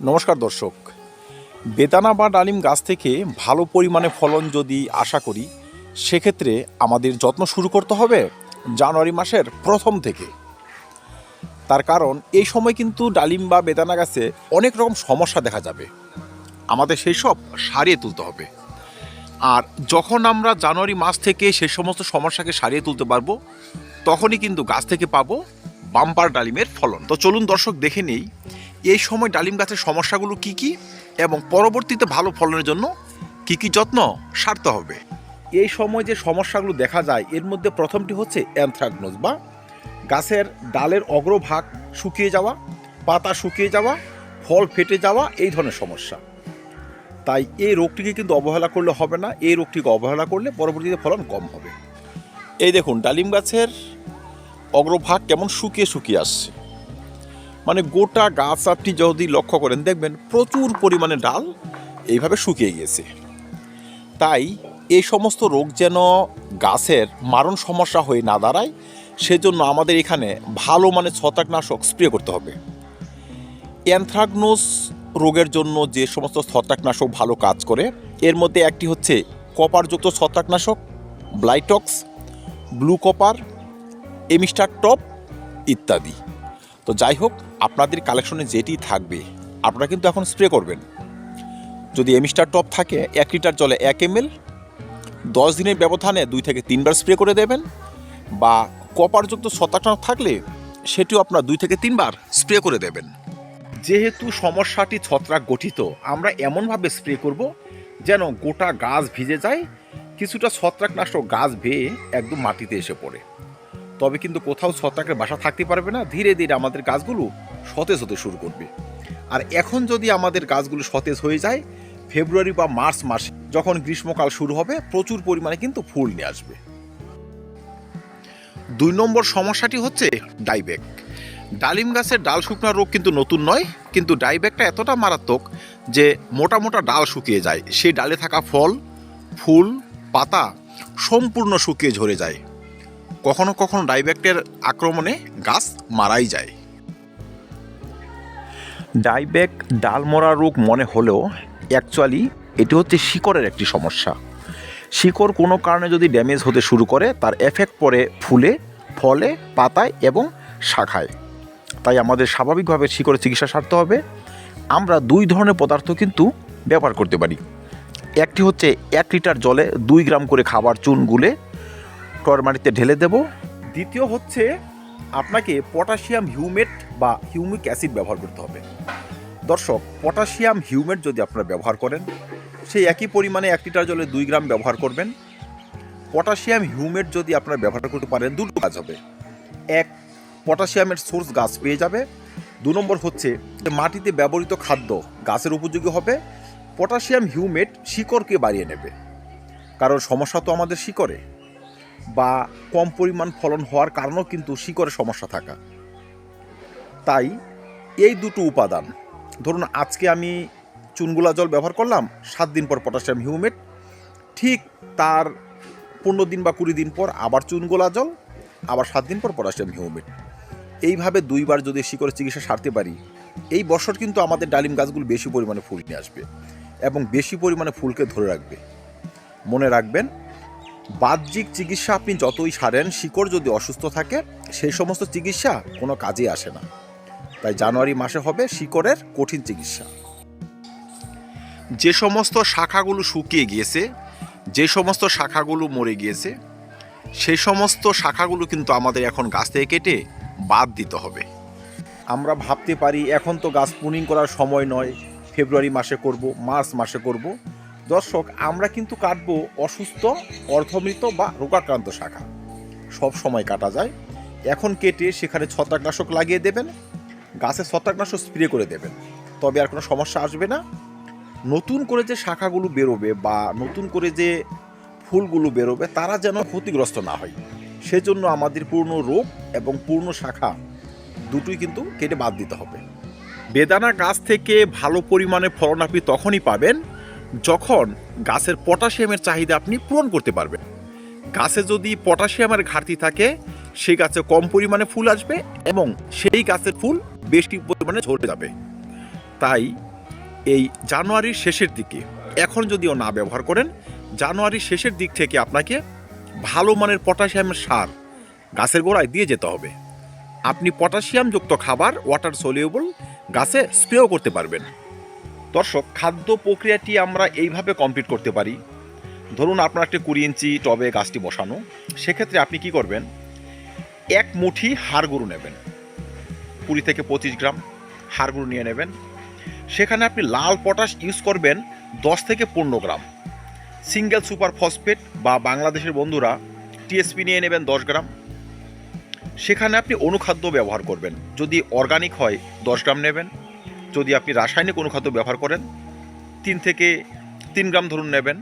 নমস্কার দর্শক। বেদানা বা ডালিম গাছ থেকে ভালো পরিমাণে ফলন যদি আশা করি, সেক্ষেত্রে আমাদের যত্ন শুরু করতে হবে জানুয়ারি মাসের প্রথম থেকে। তার কারণ এই সময় কিন্তু ডালিম বা বেদানা গাছে অনেক রকম সমস্যা দেখা যাবে, আমাদের সেই সব সারিয়ে তুলতে হবে। আর যখন আমরা জানুয়ারি মাস থেকে সেই সমস্ত সমস্যাকে সারিয়ে তুলতে পারবো, তখনই কিন্তু গাছ থেকে পাবো বাম্পার ডালিমের ফলন। তো চলুন দর্শক, দেখে নেই এই সময় ডালিম গাছের সমস্যাগুলো কি কি এবং পরবর্তীতে ভালো ফলনের জন্য কি কি যত্ন সারতে হবে। এই সময় যে সমস্যাগুলো দেখা যায়, এর মধ্যে প্রথমটি হচ্ছে অ্যানথ্রাকনোজ বা গাছের ডালের অগ্রভাগ শুকিয়ে যাওয়া, পাতা শুকিয়ে যাওয়া, ফল ফেটে যাওয়া, এই ধরনের সমস্যা। তাই এই রোগটিকে কিন্তু অবহেলা করলে হবে না। এই রোগটিকে অবহেলা করলে পরবর্তীতে ফলন কম হবে। এই দেখুন, ডালিম গাছের অগ্রভাগ কেমন শুকিয়ে শুকিয়ে আসছে, মানে গোটা গাছ আপনি যদি লক্ষ্য করেন দেখবেন প্রচুর পরিমাণে ডাল এইভাবে শুকিয়ে গিয়েছে। তাই এই সমস্ত রোগ যেন গাছের মারণ সমস্যা হয়ে না দাঁড়ায়, সেজন্য আমাদের এখানে ভালো মানের ছত্রাকনাশক স্প্রে করতে হবে। অ্যানথ্রাকনোজ রোগের জন্য যে সমস্ত ছত্রাকনাশক ভালো কাজ করে, এর মধ্যে একটি হচ্ছে কপারযুক্ত ছত্রাকনাশক, Blitox, blue copper, Amistar top ইত্যাদি। তো যাই হোক, আপনাদের কালেকশনে যেটি থাকবে আপনারা কিন্তু এখন স্প্রে করবেন। যদি এমিস্টার টপ থাকে 1 লিটার জলে 1 ml 10 দিনের ব্যবধানে 2 থেকে 3 বার স্প্রে করে দেবেন, বা কপারযুক্ত ছত্রাকনাশক থাকলে সেটিও আপনার 2 থেকে 3 বার স্প্রে করে দেবেন। যেহেতু সমস্যাটি ছত্রাক গঠিত, আমরা এমনভাবে স্প্রে করব যেন গোটা গাছ ভিজে যায়, কিছুটা ছত্রাকনাশক গাছ বেয়ে একদম মাটিতে এসে পড়ে। তবে কিন্তু কোথাও ছত্রাকের বাসা থাকতে পারবে না, ধীরে ধীরে আমাদের গাছগুলো সতেজ হতে শুরু করবে। আর এখন যদি আমাদের গাছগুলো সতেজ হয়ে যায়, ফেব্রুয়ারি বা মার্চ মাসে যখন গ্রীষ্মকাল শুরু হবে, প্রচুর পরিমাণে কিন্তু ফুল নিয়ে আসবে। 2 নম্বর সমস্যাটি হচ্ছে ডাইব্যাক। ডালিম গাছের ডাল শুকনো রোগ কিন্তু নতুন নয়, কিন্তু ডাইব্যাকটা এতটা মারাত্মক যে মোটা মোটা ডাল শুকিয়ে যায়, সেই ডালে থাকা ফল, ফুল, পাতা সম্পূর্ণ শুকিয়ে ঝরে যায়। কখনো কখনো ডাইব্যাকের আক্রমণে গাছ মারাই যায়। ডাইব্যাক ডাল মরা রোগ মনে হলেও অ্যাকচুয়ালি এটি হচ্ছে শিকড়ের একটি সমস্যা। শিকড় কোনো কারণে যদি ড্যামেজ হতে শুরু করে, তার এফেক্ট পড়ে ফুলে, ফলে, পাতায় এবং শাখায়। তাই আমাদের স্বাভাবিকভাবে শিকড়ের চিকিৎসা সারতে হবে। আমরা 2 ধরনের পদার্থ কিন্তু ব্যবহার করতে পারি। একটি হচ্ছে 1 লিটার জলে 2 গ্রাম করে খাবার চুন গুলে টর মাটিতে ঢেলে দেব। দ্বিতীয় হচ্ছে আপনাকে পটাশিয়াম হিউমেট বা হিউমিক অ্যাসিড ব্যবহার করতে হবে। দর্শক, পটাশিয়াম হিউমেট যদি আপনারা ব্যবহার করেন, সেই একই পরিমাণে 1 লিটার জলে 2 গ্রাম ব্যবহার করবেন। পটাশিয়াম হিউমেট যদি আপনারা ব্যবহার করতে পারেন, দুটো কাজ হবে। এক, পটাশিয়ামের সোর্স গাছ পেয়ে যাবে। 2 নম্বর হচ্ছে মাটিতে ব্যবহৃত খাদ্য গাছের উপযোগী হবে। পটাশিয়াম হিউমেট শিকড়কে বাড়িয়ে নেবে, কারণ সমস্যা তো আমাদের শিকড়ে, বা কম পরিমাণ ফলন হওয়ার কারণেও কিন্তু শিকড়ে সমস্যা থাকা। তাই এই দুটো উপাদান, ধরুন আজকে আমি চুনগুলা জল ব্যবহার করলাম, 7 দিন পর পটাশিয়াম হিউমেট, ঠিক তার 15 দিন বা 20 দিন পর আবার চুনগুলা জল, আবার 7 দিন পর পটাশিয়াম হিউমেট। এইভাবে 2 বার যদি শিকড়ের চিকিৎসা সারতে পারি, এই বছর কিন্তু আমাদের ডালিম গাছগুলো বেশি পরিমাণে ফুল নিয়ে আসবে এবং বেশি পরিমাণে ফুলকে ধরে রাখবে। মনে রাখবেন, বাহ্যিক চিকিৎসা আপনি যতই সারেন, শিকড় যদি অসুস্থ থাকে, সেই সমস্ত চিকিৎসা কোনো কাজে আসে না। তাই জানুয়ারি মাসে হবে শিকড়ের কঠিন চিকিৎসা। যে সমস্ত শাখাগুলো শুকিয়ে গিয়েছে, যে সমস্ত শাখাগুলো মরে গিয়েছে, সেই সমস্ত শাখাগুলো কিন্তু আমাদের এখন গাছ থেকে কেটে বাদ দিতে হবে। আমরা ভাবতে পারি এখন তো গাছ প্রুনিং করার সময় নয়, ফেব্রুয়ারি মাসে করব, মার্চ মাসে করব। দর্শক, আমরা কিন্তু কাটবো অসুস্থ, অর্ধমৃত বা রোগাক্রান্ত শাখা, সব সময় কাটা যায়। এখন কেটে সেখানে ছত্রাকনাশক লাগিয়ে দেবেন, গাছে ছত্রাকনাশক স্প্রে করে দেবেন, তবে আর কোনো সমস্যা আসবে না। নতুন করে যে শাখাগুলো বেরোবে বা নতুন করে যে ফুলগুলো বেরোবে, তারা যেন ক্ষতিগ্রস্ত না হয়, সেজন্য আমাদের পূর্ণ রোগ এবং পূর্ণ শাখা দুটোই কিন্তু কেটে বাদ দিতে হবে। বেদানা গাছ থেকে ভালো পরিমাণে ফলন আপনি তখনই পাবেন যখন গাছের পটাশিয়ামের চাহিদা আপনি পূরণ করতে পারবেন। গাছে যদি পটাশিয়ামের ঘাটতি থাকে, সেই গাছে কম পরিমাণে ফুল আসবে এবং সেই গাছের ফুল বেশি পরিমাণে ঝরে যাবে। তাই এই জানুয়ারির শেষের দিকে, এখন যদিও না ব্যবহার করেন, জানুয়ারির শেষের দিক থেকে আপনাকে ভালো মানের পটাশিয়ামের সার গাছের গোড়ায় দিয়ে যেতে হবে। আপনি পটাশিয়ামযুক্ত খাবার ওয়াটার সলিউবল গাছে স্প্রেও করতে পারবেন। দর্শক, খাদ্য প্রক্রিয়াটি আমরা এইভাবে কমপ্লিট করতে পারি। ধরুন আপনার একটা 20 ইঞ্চি টবে গাছটি বসানো, সেক্ষেত্রে আপনি কি করবেন, 1 মুঠি হাড় গরু নেবেন, 20 থেকে 25 গ্রাম হাড় গরু নিয়ে নেবেন। সেখানে আপনি লাল পটাশ ইউজ করবেন 10 থেকে 15 গ্রাম, সিঙ্গেল সুপার ফসফেট বা বাংলাদেশের বন্ধুরা টিএসপি নিয়ে নেবেন 10 গ্রাম। সেখানে আপনি অনুখাদ্য ব্যবহার করবেন, যদি অর্গানিক হয় 10 গ্রাম নেবেন, যদি আপনি রাসায়নিক অনুখাদ্য ব্যবহার করেন 3 থেকে 3 গ্রাম ধরুন নেবেন,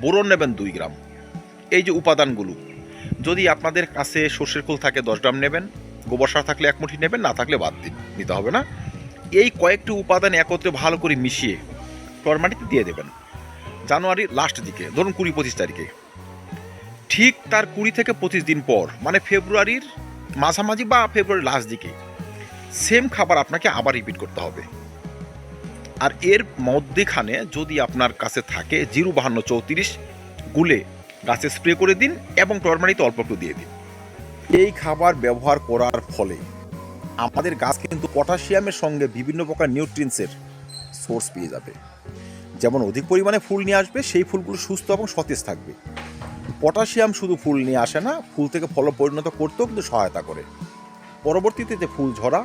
বোরন নেবেন 2 গ্রাম। এই যে উপাদানগুলো, যদি আপনাদের কাছে সর্ষের খোল থাকে 10 গ্রাম নেবেন, গোবর সার থাকলে 1 মুঠি নেবেন, না থাকলে বাদ দিন, নিতে হবে না। এই কয়েকটি উপাদান একত্রে ভালো করে মিশিয়ে টরমাটিতে দিয়ে দেবেন জানুয়ারির লাস্ট দিকে, ধরুন 20-25 তারিখে। ঠিক তার 20 থেকে 25 দিন পর, মানে ফেব্রুয়ারির মাঝামাঝি বা ফেব্রুয়ারির লাস্ট দিকে সেম খাবার আপনাকে আবার রিপিট করতে হবে। আর এর মধ্যেখানে যদি আপনার কাছে থাকে 05234 গুলে গাছে স্প্রে করে দিন এবং টরমাটিতে অল্প একটু দিয়ে দিন। এই খাবার ব্যবহার করার ফলে আমাদের গাছ কিন্তু পটাশিয়ামের সঙ্গে বিভিন্ন প্রকার নিউট্রিয়েন্টসের সোর্স পেয়ে যাবে। যেমন অধিক পরিমাণে ফুল নিয়ে আসবে, সেই ফুলগুলো সুস্থ এবং সতেজ থাকবে। পটাশিয়াম শুধু ফুল নিয়ে আসে না, ফুল থেকে ফলে পরিণত করতেও কিন্তু সহায়তা করে। পরবর্তীতে যে ফুল ঝরা,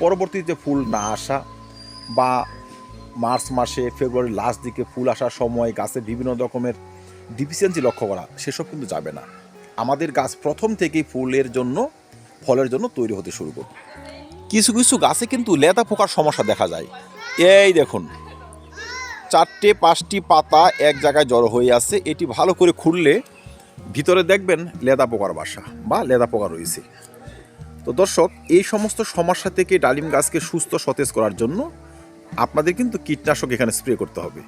পরবর্তীতে ফুল না আসা, বা মার্চ মাসে ফেব্রুয়ারির লাস্ট দিকে ফুল আসার সময় গাছে বিভিন্ন রকমের ডিফিসিয়েন্সি লক্ষ্য করা, সেসব কিন্তু যাবে না। আমাদের গাছ প্রথম থেকেই ফুলের জন্য, ফলের জন্য তৈরি হতে শুরু করবে। কিছু কিছু গাছে কিন্তু লেদা পোকার সমস্যা দেখা যায়। এই দেখুন, 4-5টি পাতা এক জায়গায় জড়ো হয়ে আছে। এটি ভালো করে খুললে ভিতরে দেখবেন লেদা পোকার বাসা বা লেদা পোকা রয়েছে। তো দর্শক, এই সমস্ত সমস্যা থেকে ডালিম গাছকে সুস্থ সতেজ করার জন্য আপনাদের কিন্তু কীটনাশক এখানে স্প্রে করতে হবে।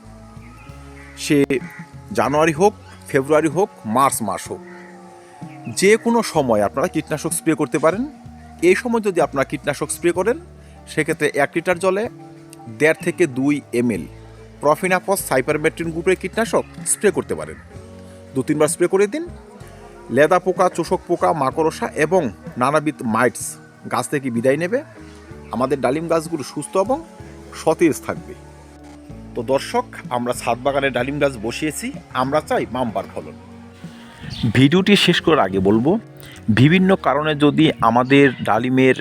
সে জানুয়ারি হোক, ফেব্রুয়ারি হোক, মার্চ মাস হোক, যে কোনো সময় আপনারা কীটনাশক স্প্রে করতে পারেন। এই সময় যদি আপনারা কীটনাশক স্প্রে করেন, সেক্ষেত্রে 1 লিটার জলে 1.5 থেকে 2 ml প্রফিনাফস সাইপারমেট্রিন গ্রুপের কীটনাশক স্প্রে করতে পারেন। 2-3 বার স্প্রে করে দিন। লেদা পোকা, চোষক পোকা, মাকড়সা এবং নানাবিধ মাইটস গাছ থেকে বিদায় নেবে। আমাদের ডালিম গাছগুলো সুস্থ এবং সতেজ থাকবে। তো দর্শক, আমরা ছাদ বাগানে ডালিম গাছ বসিয়েছি, আমরা চাই বাম্পার ফলন। ভিডিওটি শেষ করার আগে বলবো, বিভিন্ন কারণে যদি আমাদের ডালিমের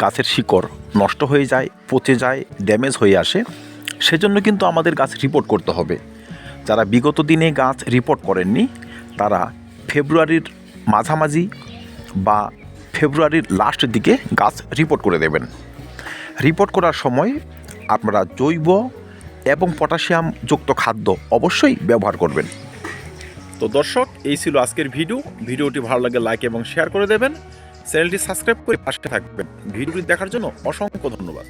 গাছের শিকড় নষ্ট হয়ে যায়, পচে যায়, ড্যামেজ হয়ে আসে, সেজন্য কিন্তু আমাদের গাছ রিপোর্ট করতে হবে। যারা বিগত দিনে গাছ রিপোর্ট করেননি, তারা ফেব্রুয়ারির মাঝামাঝি বা ফেব্রুয়ারির লাস্টের দিকে গাছ রিপোর্ট করে দেবেন। রিপোর্ট করার সময় আপনারা জৈব এবং পটাশিয়ামযুক্ত খাদ্য অবশ্যই ব্যবহার করবেন। তো দর্শক, এই ছিল আজকের ভিডিওটি ভালো লাগে লাইক এবং শেয়ার করে দেবেন। চ্যানেলটি সাবস্ক্রাইব করে পাশে থাকবেন। ভিডিওটি দেখার জন্য অসংখ্য ধন্যবাদ।